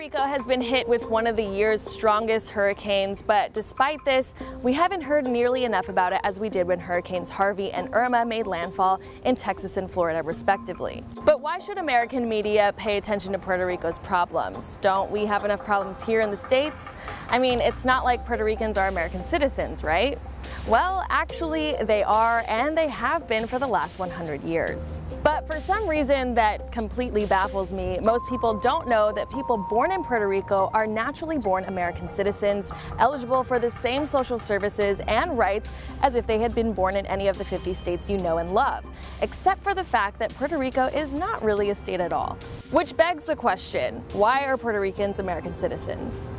Rico has been hit with one of the year's strongest hurricanes, but despite this, we haven't heard nearly enough about it as we did when Hurricanes Harvey and Irma made landfall in Texas and Florida, respectively. But why should American media pay attention to Puerto Rico's problems? Don't we have enough problems here in the States? I mean, it's not like Puerto Ricans are American citizens, right? Well, actually, they are, and they have been for the last 100 years. But for some reason that completely baffles me, most people don't know that people born in Puerto Rico are naturally born American citizens, eligible for the same social services and rights as if they had been born in any of the 50 states you know and love, except for the fact that Puerto Rico is not really a state at all. Which begs the question, why are Puerto Ricans American citizens?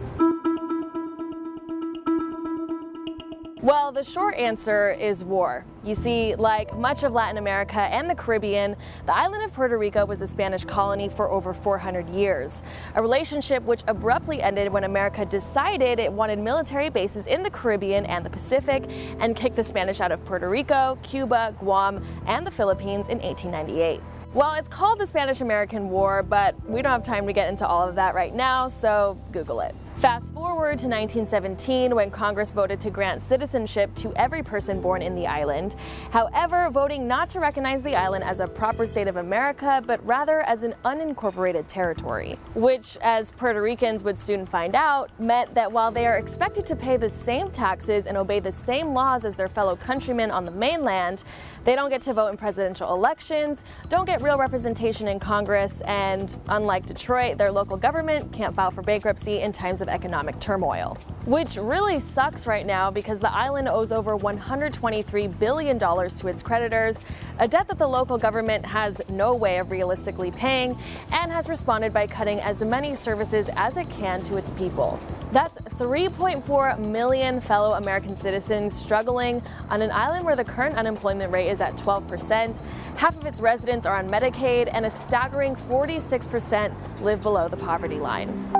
Well, the short answer is war. You see, like much of Latin America and the Caribbean, the island of Puerto Rico was a Spanish colony for over 400 years. A relationship which abruptly ended when America decided it wanted military bases in the Caribbean and the Pacific and kicked the Spanish out of Puerto Rico, Cuba, Guam, and the Philippines in 1898. Well, it's called the Spanish-American War, but we don't have time to get into all of that right now, so Google it. Fast forward to 1917 when Congress voted to grant citizenship to every person born in the island. However, voting not to recognize the island as a proper state of America, but rather as an unincorporated territory, which, as Puerto Ricans would soon find out, meant that while they are expected to pay the same taxes and obey the same laws as their fellow countrymen on the mainland, they don't get to vote in presidential elections, don't get real representation in Congress, and unlike Detroit, their local government can't file for bankruptcy in times of economic turmoil. Which really sucks right now because the island owes over $123 billion to its creditors, a debt that the local government has no way of realistically paying and has responded by cutting as many services as it can to its people. That's 3.4 million fellow American citizens struggling on an island where the current unemployment rate is at 12%, half of its residents are on Medicaid, and a staggering 46% live below the poverty line.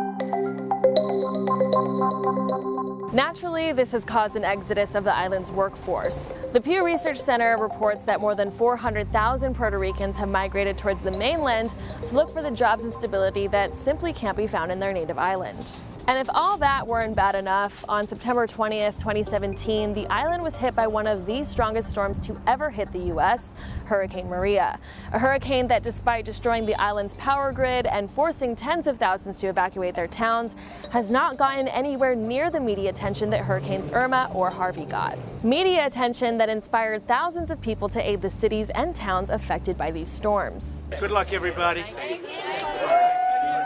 Naturally, this has caused an exodus of the island's workforce. The Pew Research Center reports that more than 400,000 Puerto Ricans have migrated towards the mainland to look for the jobs and stability that simply can't be found in their native island. And if all that weren't bad enough, on September 20th, 2017, the island was hit by one of the strongest storms to ever hit the U.S., Hurricane Maria. A hurricane that, despite destroying the island's power grid and forcing tens of thousands to evacuate their towns, has not gotten anywhere near the media attention that Hurricanes Irma or Harvey got. Media attention that inspired thousands of people to aid the cities and towns affected by these storms. Good luck, everybody.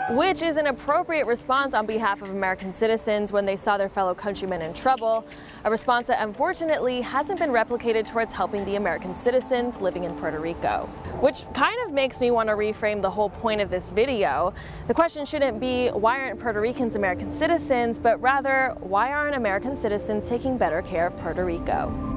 Which is an appropriate response on behalf of American citizens when they saw their fellow countrymen in trouble, a response that unfortunately hasn't been replicated towards helping the American citizens living in Puerto Rico. Which kind of makes me want to reframe the whole point of this video. The question shouldn't be, why aren't Puerto Ricans American citizens, but rather, why aren't American citizens taking better care of Puerto Rico?